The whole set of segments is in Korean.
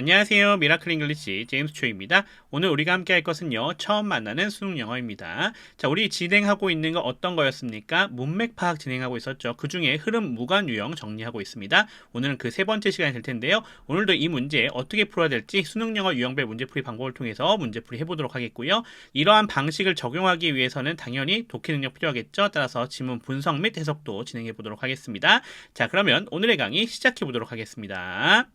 안녕하세요. 미라클 잉글리시 제임스 초입니다. 오늘 우리가 함께 할 것은요. 처음 만나는 수능 영어입니다. 자, 우리 진행하고 있는 거 어떤 거였습니까? 문맥 파악 진행하고 있었죠. 그 중에 흐름 무관 유형 정리하고 있습니다. 오늘은 그 세 번째 시간이 될 텐데요. 오늘도 이 문제 어떻게 풀어야 될지 수능 영어 유형별 문제풀이 방법을 통해서 문제풀이 해보도록 하겠고요. 이러한 방식을 적용하기 위해서는 당연히 독해 능력 필요하겠죠. 따라서 지문 분석 및 해석도 진행해 보도록 하겠습니다. 자, 그러면 오늘의 강의 시작해 보도록 하겠습니다.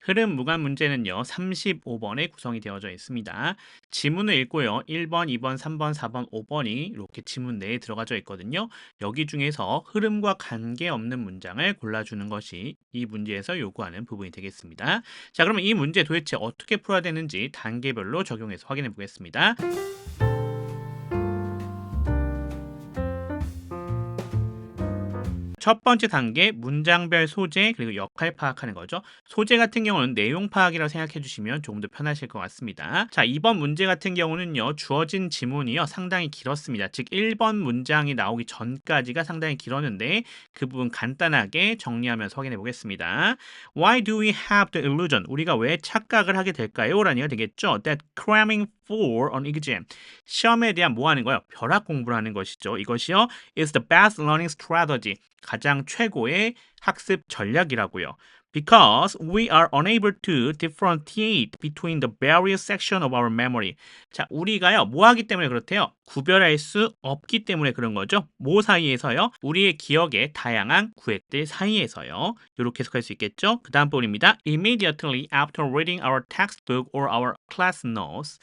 흐름 무관 문제는요, 35번에 구성이 되어져 있습니다. 지문을 읽고요, 1번, 2번, 3번, 4번, 5번이 이렇게 지문 내에 들어가져 있거든요. 여기 중에서 흐름과 관계없는 문장을 골라주는 것이 이 문제에서 요구하는 부분이 되겠습니다. 자, 그러면 이 문제 도대체 어떻게 풀어야 되는지 단계별로 적용해서 확인해 보겠습니다. 첫 번째 단계 문장별 소재 그리고 역할 파악하는 거죠. 소재 같은 경우는 내용 파악이라고 생각해 주시면 조금 더 편하실 것 같습니다. 자, 이번 문제 같은 경우는요. 주어진 지문이요. 상당히 길었습니다. 즉 1번 문장이 나오기 전까지가 상당히 길었는데 그 부분 간단하게 정리하면서 확인해 보겠습니다. Why do we have the illusion? 우리가 왜 착각을 하게 될까요? 라는 얘기가 되겠죠. That cramming for an exam. 시험에 대한 뭐 하는 거예요? 벼락 공부를 하는 것이죠. 이것이요. is the best learning strategy. 가장 최고의 학습 전략이라고요. Because we are unable to differentiate between the various sections of our memory. 자, 우리가요, 뭐 하기 때문에 그렇대요? 구별할 수 없기 때문에 그런 거죠. 뭐 사이에서요? 우리의 기억의 다양한 구획들 사이에서요. 이렇게 해석할 수 있겠죠? 그 다음 부분입니다. Immediately after reading our textbook or our class notes.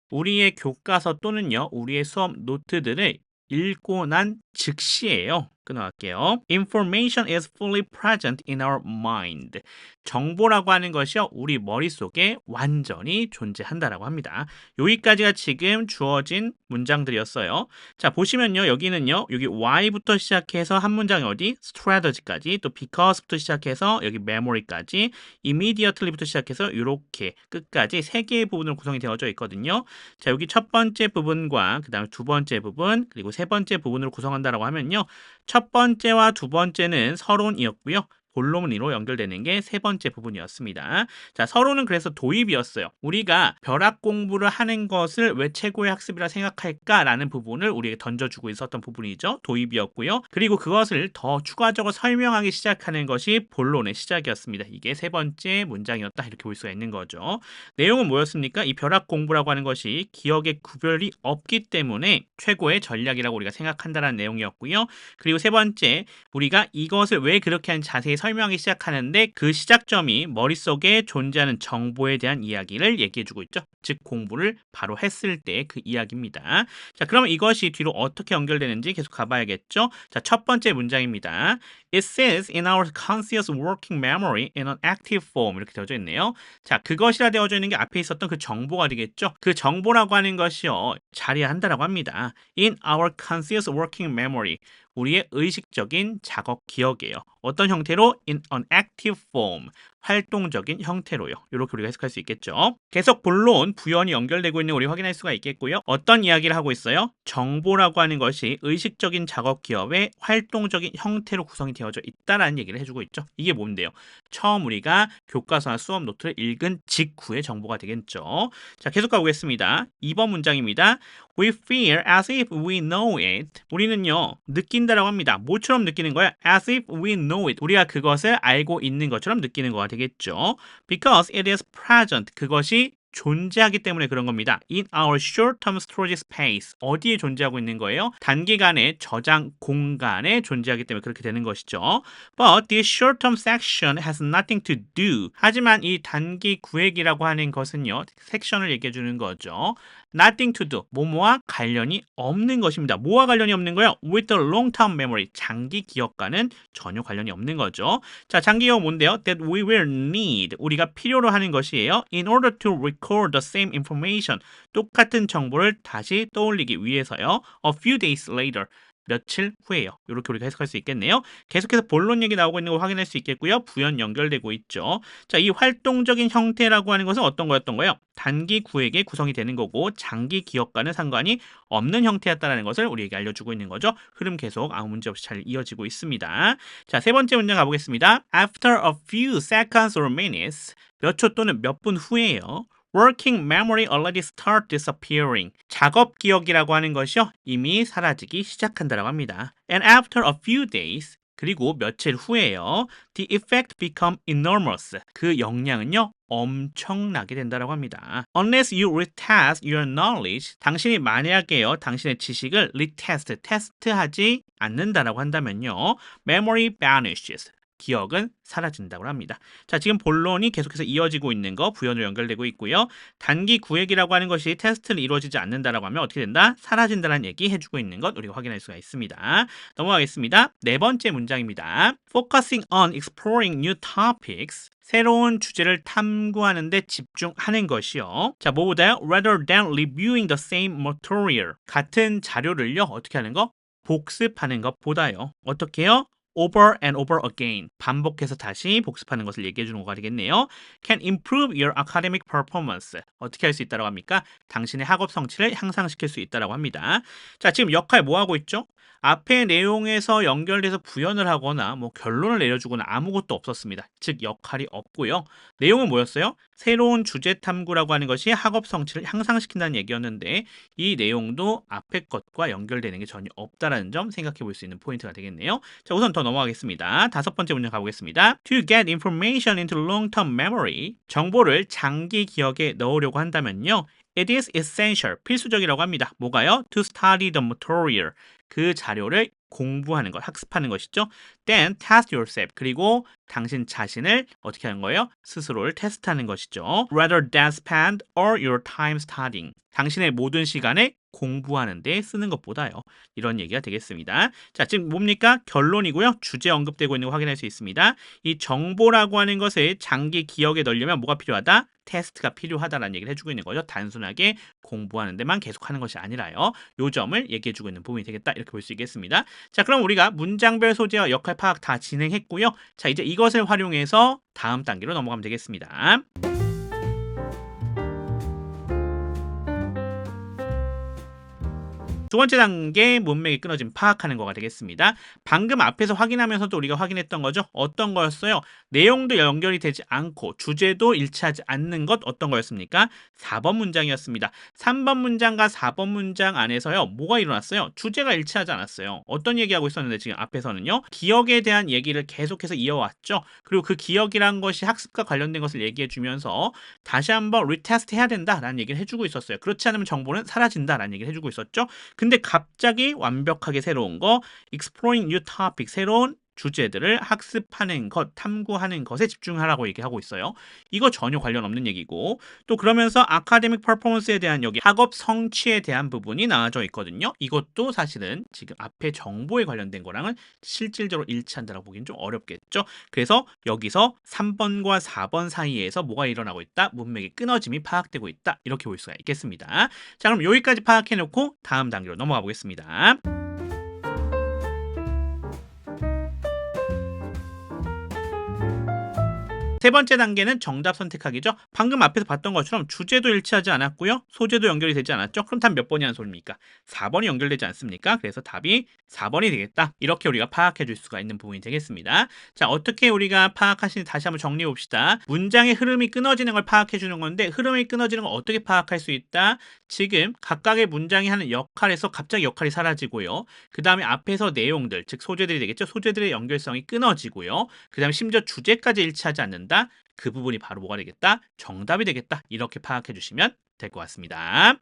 우리의 교과서 또는요, 우리의 수업 노트들을 읽고 난 즉시예요. 끊어갈게요. Information is fully present in our mind. 정보라고 하는 것이요, 우리 머릿속에 완전히 존재한다라고 합니다. 여기까지가 지금 주어진 문장들이었어요. 자, 보시면요, 여기는요, 여기 why부터 시작해서 한 문장이 어디? strategy까지, 또 because부터 시작해서 여기 memory까지, immediately부터 시작해서 이렇게 끝까지 세 개의 부분으로 구성이 되어져 있거든요. 자, 여기 첫 번째 부분과 그 다음에 두 번째 부분, 그리고 세 번째 부분으로 구성한다라고 하면요. 첫 번째와 두 번째는 서론이었고요. 본론으로 연결되는 게 세 번째 부분이었습니다. 자, 서론은 그래서 도입이었어요. 우리가 벼락 공부를 하는 것을 왜 최고의 학습이라 생각할까라는 부분을 우리에게 던져주고 있었던 부분이죠. 도입이었고요. 그리고 그것을 더 추가적으로 설명하기 시작하는 것이 본론의 시작이었습니다. 이게 세 번째 문장이었다. 이렇게 볼 수가 있는 거죠. 내용은 뭐였습니까? 이 벼락 공부라고 하는 것이 기억의 구별이 없기 때문에 최고의 전략이라고 우리가 생각한다는 내용이었고요. 그리고 세 번째, 우리가 이것을 왜 그렇게 하는지 자세히 설명하기 시작하는데 그 시작점이 머릿속에 존재하는 정보에 대한 이야기를 얘기해주고 있죠. 즉 공부를 바로 했을 때 그 이야기입니다. 자, 그러면 이것이 뒤로 어떻게 연결되는지 계속 가봐야겠죠. 자, 첫 번째 문장입니다. It says in our conscious working memory in an active form. 이렇게 되어져 있네요. 자, 그것이라 되어져 있는 게 앞에 있었던 그 정보가 되겠죠. 그 정보라고 하는 것이요, 자리한다라고 합니다. In our conscious working memory. 우리의 의식적인 작업 기억이에요. 어떤 형태로? In an active form. 활동적인 형태로요. 이렇게 우리가 해석할 수 있겠죠. 계속 본론, 부연이 연결되고 있는 거 우리 확인할 수가 있겠고요. 어떤 이야기를 하고 있어요? 정보라고 하는 것이 의식적인 작업 기업의 활동적인 형태로 구성이 되어져 있다라는 얘기를 해주고 있죠. 이게 뭔데요? 처음 우리가 교과서나 수업 노트를 읽은 직후의 정보가 되겠죠. 자, 계속 가보겠습니다. 2번 문장입니다. We feel as if we know it. 우리는요, 느낀다라고 합니다. 뭐처럼 느끼는 거야? As if we know it. 우리가 그것을 알고 있는 것처럼 느끼는 거가 되겠죠. Because it is present. 그것이 존재하기 때문에 그런 겁니다. In our short-term storage space. 어디에 존재하고 있는 거예요? 단기간의 저장 공간에 존재하기 때문에 그렇게 되는 것이죠. But this short-term section has nothing to do. 하지만 이 단기 구획이라고 하는 것은요, 섹션을 얘기해 주는 거죠. Nothing to do. 뭐뭐와 관련이 없는 것입니다. 뭐와 관련이 없는 거예요? With the long-term memory. 장기 기억과는 전혀 관련이 없는 거죠. 자, 장기 기억 뭔데요? That we will need. 우리가 필요로 하는 것이에요. In order to record the same information. 똑같은 정보를 다시 떠올리기 위해서요. A few days later. 며칠 후에요. 이렇게 우리가 해석할 수 있겠네요. 계속해서 본론 얘기 나오고 있는 걸 확인할 수 있겠고요. 부연 연결되고 있죠. 자, 이 활동적인 형태라고 하는 것은 어떤 거였던 거예요? 단기 구획에 구성이 되는 거고 장기 기억과는 상관이 없는 형태였다는 것을 우리에게 알려주고 있는 거죠. 흐름 계속 아무 문제 없이 잘 이어지고 있습니다. 자, 세 번째 문장 가보겠습니다. After a few seconds or minutes, 몇 초 또는 몇 분 후에요. Working memory already start disappearing. 작업 기억이라고 하는 것이요. 이미 사라지기 시작한다라고 합니다. And after a few days, 그리고 며칠 후에요. The effect become enormous. 그 영향은요. 엄청나게 된다라고 합니다. Unless you retest your knowledge, 당신이 만약에요. 당신의 지식을 retest, 테스트하지 않는다라고 한다면요. Memory vanishes. 기억은 사라진다고 합니다. 자, 지금 본론이 계속해서 이어지고 있는 거 부연으로 연결되고 있고요. 단기 구획이라고 하는 것이 테스트를 이루어지지 않는다라고 하면 어떻게 된다? 사라진다는 얘기 해주고 있는 것 우리가 확인할 수가 있습니다. 넘어가겠습니다. 네 번째 문장입니다. Focusing on exploring new topics. 새로운 주제를 탐구하는 데 집중하는 것이요. 자, 뭐보다요? Rather than reviewing the same material. 같은 자료를요. 어떻게 하는 거? 복습하는 것보다요. 어떻게 해요? over and over again. 반복해서 다시 복습하는 것을 얘기해 주는 거가 되겠네요. Can improve your academic performance. 어떻게 할 수 있다고 합니까? 당신의 학업 성취를 향상시킬 수 있다고 합니다. 자, 지금 역할 뭐 하고 있죠? 앞의 내용에서 연결돼서 부연을 하거나 뭐 결론을 내려주거나 아무것도 없었습니다. 즉 역할이 없고요. 내용은 뭐였어요? 새로운 주제 탐구라고 하는 것이 학업 성취를 향상시킨다는 얘기였는데 이 내용도 앞의 것과 연결되는 게 전혀 없다라는 점 생각해 볼 수 있는 포인트가 되겠네요. 자, 우선 더 넘어가겠습니다. 다섯 번째 문장 가보겠습니다. To get information into long-term memory, 정보를 장기 기억에 넣으려고 한다면요. It is essential, 필수적이라고 합니다. 뭐가요? To study the material, 그 자료를 공부하는 것, 학습하는 것이죠. Then test yourself, 그리고 당신 자신을 어떻게 하는 거예요? 스스로를 테스트하는 것이죠. Rather than spend all your time studying, 당신의 모든 시간을 공부하는 데 쓰는 것보다요. 이런 얘기가 되겠습니다. 자, 지금 뭡니까? 결론이고요. 주제 언급되고 있는 거 확인할 수 있습니다. 이 정보라고 하는 것을 장기 기억에 넣으려면 뭐가 필요하다? 테스트가 필요하다라는 얘기를 해주고 있는 거죠. 단순하게 공부하는 데만 계속하는 것이 아니라요. 요 점을 얘기해주고 있는 부분이 되겠다. 이렇게 볼 수 있겠습니다. 자, 그럼 우리가 문장별 소재와 역할 파악 다 진행했고요. 자, 이제 이것을 활용해서 다음 단계로 넘어가면 되겠습니다. 두 번째 단계, 문맥이 끊어짐 파악하는 거가 되겠습니다. 방금 앞에서 확인하면서도 우리가 확인했던 거죠. 어떤 거였어요? 내용도 연결이 되지 않고 주제도 일치하지 않는 것 어떤 거였습니까? 4번 문장이었습니다. 3번 문장과 4번 문장 안에서요. 뭐가 일어났어요? 주제가 일치하지 않았어요. 어떤 얘기하고 있었는데 지금 앞에서는요. 기억에 대한 얘기를 계속해서 이어왔죠. 그리고 그 기억이란 것이 학습과 관련된 것을 얘기해 주면서 다시 한번 리테스트 해야 된다라는 얘기를 해주고 있었어요. 그렇지 않으면 정보는 사라진다라는 얘기를 해주고 있었죠. 근데 갑자기 완벽하게 새로운 거, exploring new topic, 새로운 주제들을 학습하는 것, 탐구하는 것에 집중하라고 얘기하고 있어요. 이거 전혀 관련 없는 얘기고, 또 그러면서 academic performance에 대한 여기 학업 성취에 대한 부분이 나와져 있거든요. 이것도 사실은 지금 앞에 정보에 관련된 거랑은 실질적으로 일치한다라고 보기엔 좀 어렵겠죠. 그래서 여기서 3번과 4번 사이에서 뭐가 일어나고 있다? 문맥의 끊어짐이 파악되고 있다. 이렇게 볼 수가 있겠습니다. 자, 그럼 여기까지 파악해놓고 다음 단계로 넘어가 보겠습니다. 세 번째 단계는 정답 선택하기죠. 방금 앞에서 봤던 것처럼 주제도 일치하지 않았고요. 소재도 연결이 되지 않았죠. 그럼 답 몇 번이라는 소리입니까? 4번이 연결되지 않습니까? 그래서 답이 4번이 되겠다. 이렇게 우리가 파악해 줄 수가 있는 부분이 되겠습니다. 자, 어떻게 우리가 파악하시는지 다시 한번 정리해 봅시다. 문장의 흐름이 끊어지는 걸 파악해 주는 건데 흐름이 끊어지는 걸 어떻게 파악할 수 있다? 지금 각각의 문장이 하는 역할에서 갑자기 역할이 사라지고요. 그 다음에 앞에서 내용들, 즉 소재들이 되겠죠. 소재들의 연결성이 끊어지고요. 그 다음에 심지어 주제까지 일치하지 않는다. 그 부분이 바로 뭐가 되겠다? 정답이 되겠다. 이렇게 파악해 주시면 될 것 같습니다.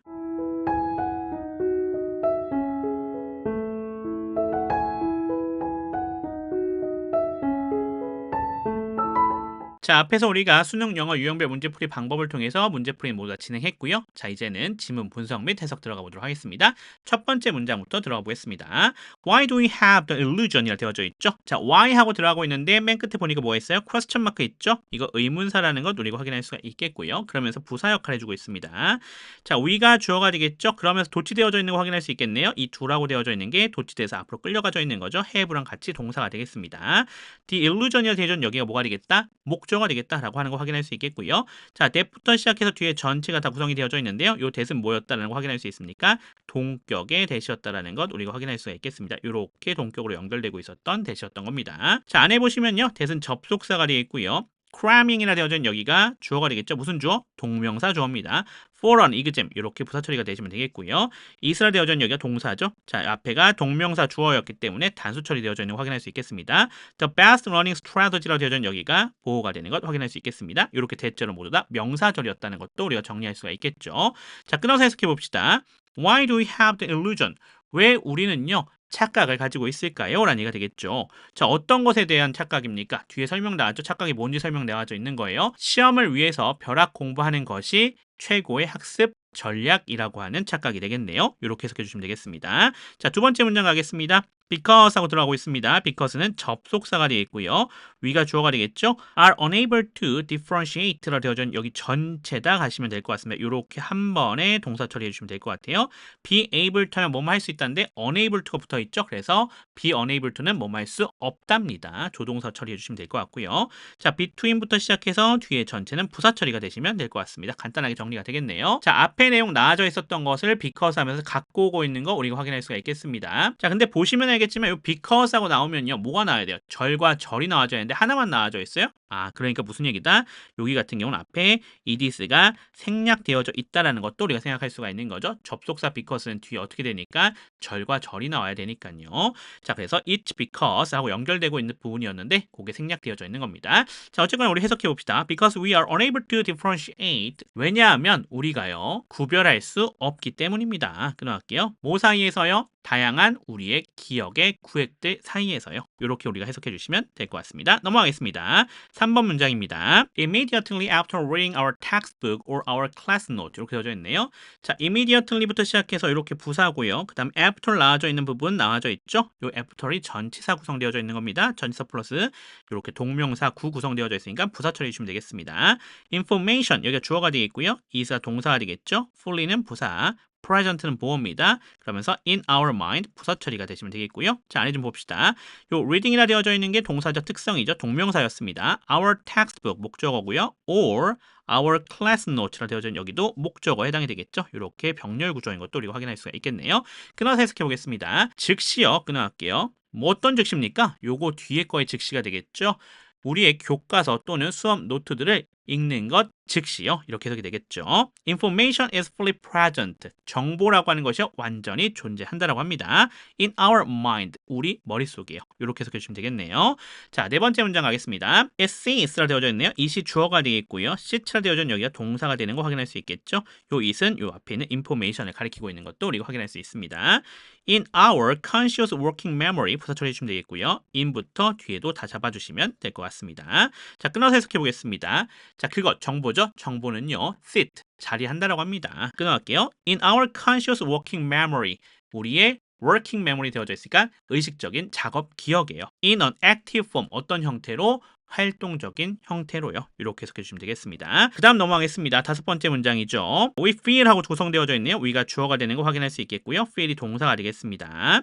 자, 앞에서 우리가 수능 영어 유형별 문제풀이 방법을 통해서 문제풀이 모두 다 진행했고요. 자, 이제는 지문 분석 및 해석 들어가 보도록 하겠습니다. 첫 번째 문장부터 들어가 보겠습니다. Why do we have the illusion? 이라 되어져 있죠. 자, why 하고 들어가고 있는데 맨 끝에 보니까 뭐가 있어요? question 마크 있죠? 이거 의문사라는 것 우리가 확인할 수가 있겠고요. 그러면서 부사 역할 해주고 있습니다. 자, we가 주어가 되겠죠? 그러면서 도치되어져 있는 거 확인할 수 있겠네요. 이 do라고 되어져 있는 게 도치돼서 앞으로 끌려가져 있는 거죠. have랑 같이 동사가 되겠습니다. The illusion이라 되어져 있는 여기가 뭐가 되겠다? 목적어가 되겠다라고 하는 거 확인할 수 있겠고요. 자, that부터 시작해서 뒤에 전체가 다 구성이 되어져 있는데요. 요 that은 뭐였다라는 거 확인할 수 있습니까? 동격의 that이었다라는 것 우리가 확인할 수가 있겠습니다. 이렇게 동격으로 연결되고 있었던 that이었던 겁니다. 자, 안에 보시면요. that은 접속사가 되어 있고요. cramming이라 되어져 있는 여기가 주어가 되겠죠. 무슨 주어? 동명사 주어입니다. for an exam 이렇게 부사 처리가 되시면 되겠고요. is라 되어져 있는 여기가 동사죠. 자, 앞에가 동명사 주어였기 때문에 단수 처리 되어져 있는 거 확인할 수 있겠습니다. The best running strategy라 되어져 있는 여기가 보호가 되는 것 확인할 수 있겠습니다. 이렇게 대절은 모두 다 명사절이었다는 것도 우리가 정리할 수가 있겠죠. 자, 끊어서 해석해 봅시다. Why do we have the illusion? 왜 우리는요 착각을 가지고 있을까요? 라는 얘기가 되겠죠. 자, 어떤 것에 대한 착각입니까? 뒤에 설명 나왔죠? 착각이 뭔지 설명 나와져 있는 거예요. 시험을 위해서 벼락 공부하는 것이 최고의 학습 전략이라고 하는 착각이 되겠네요. 이렇게 해석해 주시면 되겠습니다. 자, 두 번째 문장 가겠습니다. because 하고 들어가고 있습니다. because는 접속사가 되어 있고요. we가 주어가 되겠죠. are unable to differentiate라 되어져 있는 여기 전체다 가시면 될 것 같습니다. 이렇게 한 번에 동사 처리해 주시면 될 것 같아요. be able to면 뭐뭐 할 수 있다는데 unable to가 붙어 있죠. 그래서 be unable to는 뭐뭐 할 수 없답니다. 조동사 처리해 주시면 될 것 같고요. 자, between부터 시작해서 뒤에 전체는 부사 처리가 되시면 될 것 같습니다. 간단하게 정리가 되겠네요. 자, 앞에 내용 나와져 있었던 것을 because 하면서 갖고 오고 있는 거 우리가 확인할 수가 있겠습니다. 자, 근데 보시면 알겠지만 이 because 하고 나오면요. 뭐가 나와야 돼요? 절과 절이 나와져 있는데 하나만 나와져 있어요? 아, 그러니까 무슨 얘기다? 여기 같은 경우는 앞에 edis가 생략되어져 있다라는 것도 우리가 생각할 수가 있는 거죠. 접속사 because는 뒤에 어떻게 되니까 절과 절이 나와야 되니까요. 자, 그래서 it's because 하고 연결되고 있는 부분이었는데 그게 생략되어져 있는 겁니다. 자, 어쨌거나 우리 해석해 봅시다. Because we are unable to differentiate. 왜냐하면 우리가요 구별할 수 없기 때문입니다. 끊어갈게요. 뭐 사이에서요? 다양한 우리의 기억의 구획들 사이에서요. 이렇게 우리가 해석해 주시면 될 것 같습니다. 넘어가겠습니다. 3번 문장입니다. Immediately after reading our textbook or our class note 이렇게 되어져 있네요. 자, immediately부터 시작해서 이렇게 부사고요. 그 다음 after 나와져 있는 부분 나와져 있죠. 이 after이 전치사 구성되어져 있는 겁니다. 전치사 플러스 이렇게 동명사 구 구성되어져 있으니까 부사 처리해 주시면 되겠습니다. information 여기가 주어가 되어 있고요. is가 동사가 되겠죠. fully는 부사 present는 보어입니다. 그러면서 in our mind 부사 처리가 되시면 되겠고요. 자, 안에 좀 봅시다. 요 reading이라 되어져 있는 게 동사적 특성이죠. 동명사였습니다. our textbook 목적어고요. or our class notes라 되어져 있는 여기도 목적어에 해당이 되겠죠. 이렇게 병렬 구조인 것도 우리가 확인할 수가 있겠네요. 끊어서 해석해 보겠습니다. 즉시요. 끊어갈게요. 뭐 어떤 즉시입니까? 요거 뒤에 거의 즉시가 되겠죠. 우리의 교과서 또는 수업 노트들을 읽는 것 즉시요. 이렇게 해석이 되겠죠. Information is fully present. 정보라고 하는 것이 완전히 존재한다라고 합니다. In our mind. 우리 머릿속이에요. 이렇게 해석해 주시면 되겠네요. 자, 네 번째 문장 가겠습니다. It sees라 되어져 있네요. it이 주어가 되겠고요. sit라 되어져 있는 여기가 동사가 되는 거 확인할 수 있겠죠. 요 it은 요 앞에 있는 information을 가리키고 있는 것도 우리가 확인할 수 있습니다. In our conscious working memory 부사 처리해 주시면 되겠고요. in부터 뒤에도 다 잡아주시면 될 것 같습니다. 자, 끊어서 해석해 보겠습니다. 자, 그거 정보죠. 정보는요. sit, 자리한다라고 합니다. 끊어갈게요. In our conscious working memory, 우리의 working memory 되어져 있으니까 의식적인 작업 기억이에요. In an active form, 어떤 형태로? 활동적인 형태로요. 이렇게 해석해 주시면 되겠습니다. 그 다음 넘어가겠습니다. 다섯 번째 문장이죠. We feel 하고 구성되어져 있네요. we가 주어가 되는 거 확인할 수 있겠고요. feel이 동사가 되겠습니다.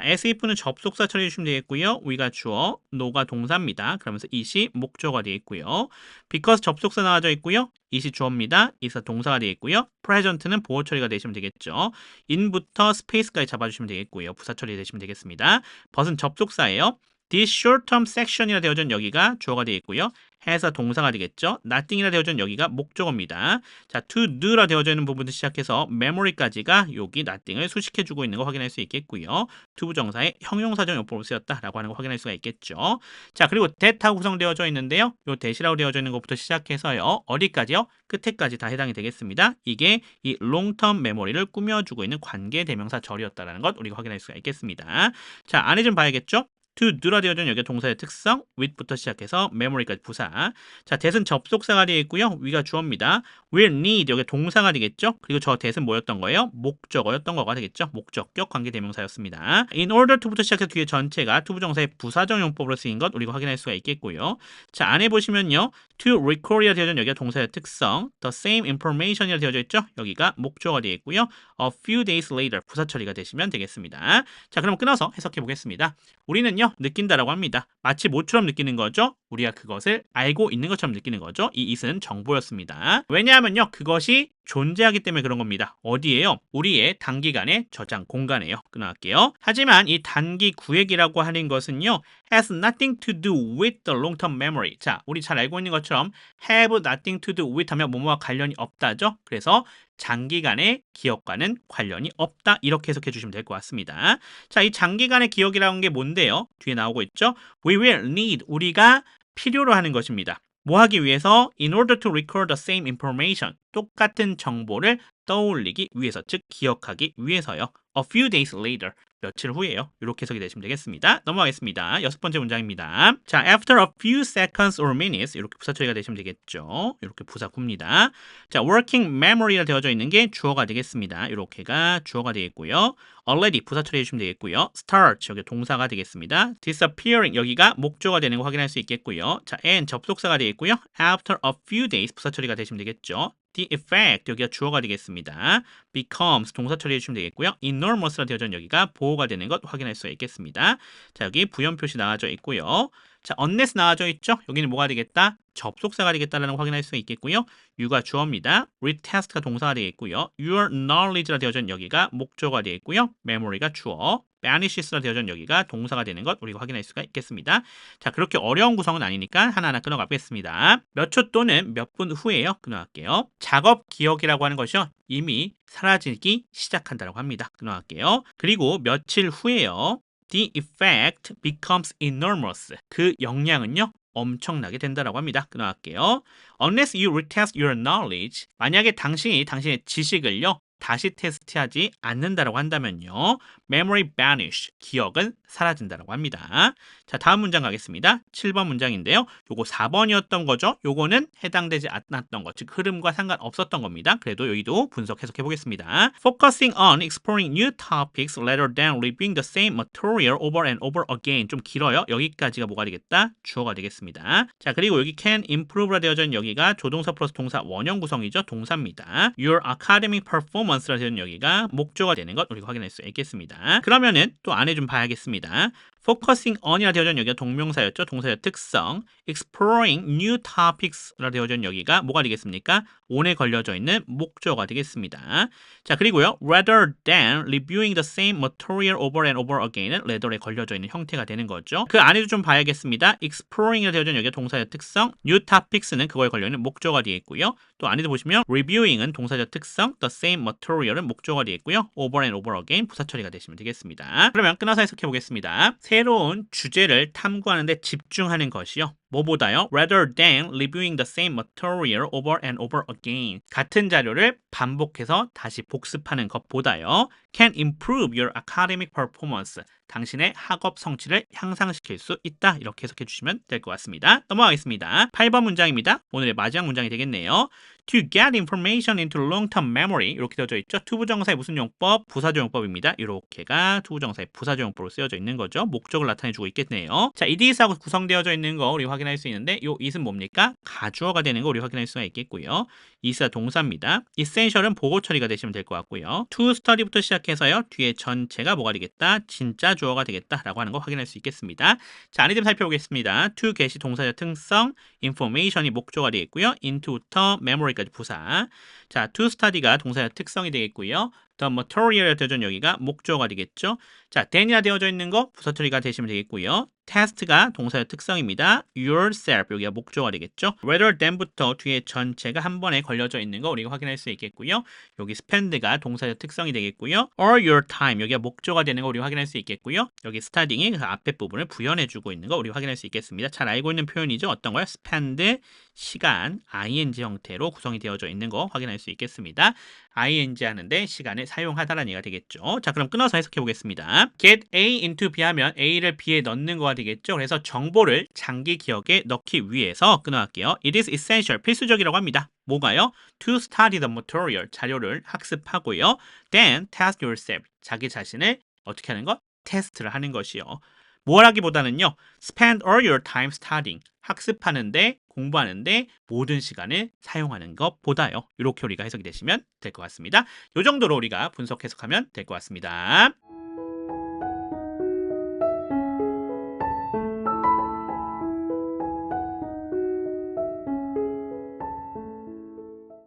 SF는 접속사 처리해 주시면 되겠고요. we가 주어, no가 동사입니다. 그러면서 it이 목적어가 되겠고요. because 접속사 나와져 있고요. it이 주어입니다. it이 동사가 되겠고요. present는 보호 처리가 되시면 되겠죠. in부터 space까지 잡아주시면 되겠고요. 부사 처리 되시면 되겠습니다. 벗은 접속사예요. This short-term section이라 되어져 있는 여기가 주어가 되어 있고요. has가 동사가 되겠죠. nothing이라 되어져 있는 여기가 목적어입니다. 자, to do라 되어져 있는 부분부터 시작해서 memory까지가 여기 nothing을 수식해주고 있는 거 확인할 수 있겠고요. to 부정사의 형용사적 용법으로 쓰였다라고 하는 거 확인할 수가 있겠죠. 자, 그리고 that하고 구성되어져 있는데요. 요 that이라고 되어져 있는 것부터 시작해서요. 어디까지요? 끝에까지 다 해당이 되겠습니다. 이게 이 long-term memory를 꾸며주고 있는 관계 대명사 절이었다라는 것 우리가 확인할 수가 있겠습니다. 자, 안에 좀 봐야겠죠? to do라 되어져 있는 여기가 동사의 특성, with부터 시작해서 memory까지 부사. 자, that은 접속사가 되어 있고요. we가 주어입니다. will need 여기 동사가 되겠죠. 그리고 저 that은 뭐였던 거예요? 목적어였던 거가 되겠죠. 목적격 관계대명사였습니다. in order to부터 시작해서 뒤에 전체가 투부정사의 부사적 용법으로 쓰인 것 우리가 확인할 수가 있겠고요. 자, 안에 보시면요. to record이라 되어져 있는 여기가 동사의 특성, the same information이라 되어져 있죠. 여기가 목적어가 되어 있고요. a few days later 부사 처리가 되시면 되겠습니다. 자, 그럼 끊어서 해석해 보겠습니다. 우리는요, 느낀다라고 합니다. 마치 뭐처럼 느끼는 거죠? 우리가 그것을 알고 있는 것처럼 느끼는 거죠. 이 it은 정보였습니다. 왜냐하면요, 그것이 존재하기 때문에 그런 겁니다. 어디에요? 우리의 단기간의 저장 공간에요. 끊어갈게요. 하지만 이 단기 구획이라고 하는 것은요, has nothing to do with the long-term memory. 자, 우리 잘 알고 있는 것처럼 have nothing to do with 하면 뭐뭐와 관련이 없다죠. 그래서 장기간의 기억과는 관련이 없다. 이렇게 해석해 주시면 될 것 같습니다. 자, 이 장기간의 기억이라는 게 뭔데요? 뒤에 나오고 있죠. We will need, 우리가 필요로 하는 것입니다. 뭐 하기 위해서? In order to record the same information. 똑같은 정보를 떠올리기 위해서, 즉 기억하기 위해서요. A few days later. 며칠 후에요. 이렇게 해석이 되시면 되겠습니다. 넘어가겠습니다. 6번째 문장입니다. 자, after a few seconds or minutes 이렇게 부사 처리가 되시면 되겠죠. 이렇게 부사 굽니다. 자, working memory가 되어져 있는 게 주어가 되겠습니다. 이렇게가 주어가 되겠고요. already 부사 처리해 주시면 되겠고요. start 여기 동사가 되겠습니다. disappearing 여기가 목조가 되는 거 확인할 수 있겠고요. 자, and 접속사가 되겠고요. after a few days 부사 처리가 되시면 되겠죠. The effect 여기가 주어가 되겠습니다. becomes 동사 처리해 주시면 되겠고요. enormous라 되어져 있는 여기가 보호가 되는 것 확인할 수 있겠습니다. 자, 여기 부연 표시 나와져 있고요. 자, unless 나와져 있죠. 여기는 뭐가 되겠다? 접속사가 되겠다라는 거 확인할 수 있겠고요. you가 주어입니다. retest가 동사가 되겠고요. your knowledge라 되어져 있는 여기가 목조가 되겠고요. memory가 주어. vanishes,라 되어져 있는 여기가 동사가 되는 것 우리가 확인할 수가 있겠습니다. 자, 그렇게 어려운 구성은 아니니까 하나하나 끊어가겠습니다. 몇 초 또는 몇 분 후에요. 끊어갈게요. 작업 기억이라고 하는 것이요. 이미 사라지기 시작한다고 합니다. 끊어갈게요. 그리고 며칠 후에요. The effect becomes enormous. 그 영향은요. 엄청나게 된다라고 합니다. 끊어갈게요. Unless you retest your knowledge. 만약에 당신이 당신의 지식을요. 다시 테스트하지 않는다라고 한다면요. memory vanish, 기억은 사라진다라고 합니다. 자, 다음 문장 가겠습니다. 7번 문장인데요. 요거 4번이었던 거죠. 요거는 해당되지 않았던 것, 즉 흐름과 상관없었던 겁니다. 그래도 여기도 분석 해석해 보겠습니다. Focusing on exploring new topics rather than reviewing the same material over and over again. 좀 길어요. 여기까지가 뭐가 되겠다? 주어가 되겠습니다. 자, 그리고 여기 can improve라 되어져 있는 여기가 조동사 플러스 동사 원형 구성이죠. 동사입니다. Your academic performance라 되어 있는 여기가 목조가 되는 것 우리가 확인할 수 있겠습니다. 그러면은 또 안에 좀 봐야겠습니다. focusing on이라 되어져 있는 여기가 동명사였죠. 동사의 특성. exploring new topics라 되어져 있는 여기가 뭐가 되겠습니까? on에 걸려져 있는 목조가 되겠습니다. 자, 그리고요. rather than reviewing the same material over and over again은 rather에 걸려져 있는 형태가 되는 거죠. 그 안에도 좀 봐야겠습니다. exploring이라 되어져 있는 여기가 동사의 특성. new topics는 그거에 걸려 있는 목조가 되어 있고요. 또 안에도 보시면 reviewing은 동사적 특성, the same material은 목조가 되어 있고요. over and over again 부사 처리가 되시면 되겠습니다. 그러면 끊어서 해석해 보겠습니다. 새로운 주제를 탐구하는 데 집중하는 것이요. 뭐보다요? rather than reviewing the same material over and over again. 같은 자료를 반복해서 다시 복습하는 것보다요. can improve your academic performance. 당신의 학업 성취를 향상시킬 수 있다. 이렇게 해석해 주시면 될 것 같습니다. 넘어가겠습니다. 8번 문장입니다. 오늘의 마지막 문장이 되겠네요. To get information into long-term memory 이렇게 되어져 있죠. 투부정사의 무슨 용법? 부사적 용법입니다. 이렇게가 투부정사의 부사적 용법으로 쓰여져 있는 거죠. 목적을 나타내주고 있겠네요. 자, it하고 구성되어져 있는 거 우리 확인할 수 있는데 요 it은 뭡니까? 가주어가 되는 거 우리 확인할 수가 있겠고요. it가 동사입니다. essential은 보고 처리가 되시면 될 것 같고요. to study부터 시작해서요. 뒤에 전체가 뭐가 되겠다? 진짜 주어가 되겠다라고 하는 거 확인할 수 있겠습니다. 자, 안에 좀 살펴보겠습니다. to get이 동사적 특성, information이 목조가 되겠고요. into부터 memory까지 부사. 자, to study가 동사적 특성이 되겠고요. the material에 되어져 있는 여기가 목조가 되겠죠. 자, then이라 되어져 있는 거 부사 처리가 되시면 되겠고요. test가 동사의 특성입니다. yourself 여기가 목조가 되겠죠. rather than부터 뒤에 전체가 한 번에 걸려져 있는 거 우리가 확인할 수 있겠고요. 여기 spend가 동사의 특성이 되겠고요. or your time 여기가 목조가 되는 거 우리가 확인할 수 있겠고요. 여기 studying이 그 앞에 부분을 부연해주고 있는 거 우리가 확인할 수 있겠습니다. 잘 알고 있는 표현이죠. 어떤 거요? spend 시간 ing 형태로 구성이 되어져 있는 거 확인할 수 있겠습니다. ing 하는데 시간을 사용하다라는 얘기가 되겠죠. 자, 그럼 끊어서 해석해 보겠습니다. get A into B 하면 A를 B에 넣는 거가 되겠죠. 그래서 정보를 장기 기억에 넣기 위해서 끊어갈게요. It is essential, 필수적이라고 합니다. 뭐가요? To study the material, 자료를 학습하고요. Then test yourself, 자기 자신을 어떻게 하는 것? 테스트를 하는 것이요. 뭘 하기보다는요. Spend all your time studying, 학습하는데, 공부하는데 모든 시간을 사용하는 것보다요. 이렇게 우리가 해석이 되시면 될 것 같습니다. 이 정도로 우리가 분석 해석하면 될 것 같습니다.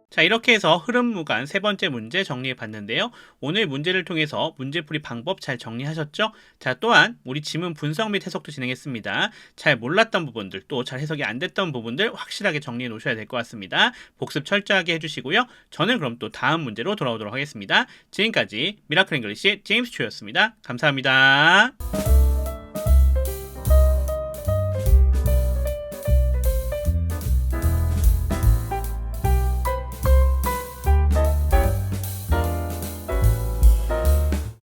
자, 이렇게 해서 흐름무관 세 번째 문제 정리해 봤는데요. 오늘 문제를 통해서 문제풀이 방법 잘 정리하셨죠? 자, 또한 우리 지문 분석 및 해석도 진행했습니다. 잘 몰랐던 부분들, 또 잘 해석이 안 됐던 부분들 확실하게 정리해 놓으셔야 될 것 같습니다. 복습 철저하게 해주시고요. 저는 그럼 또 다음 문제로 돌아오도록 하겠습니다. 지금까지 미라클 잉글리시 제임스 초였습니다. 감사합니다.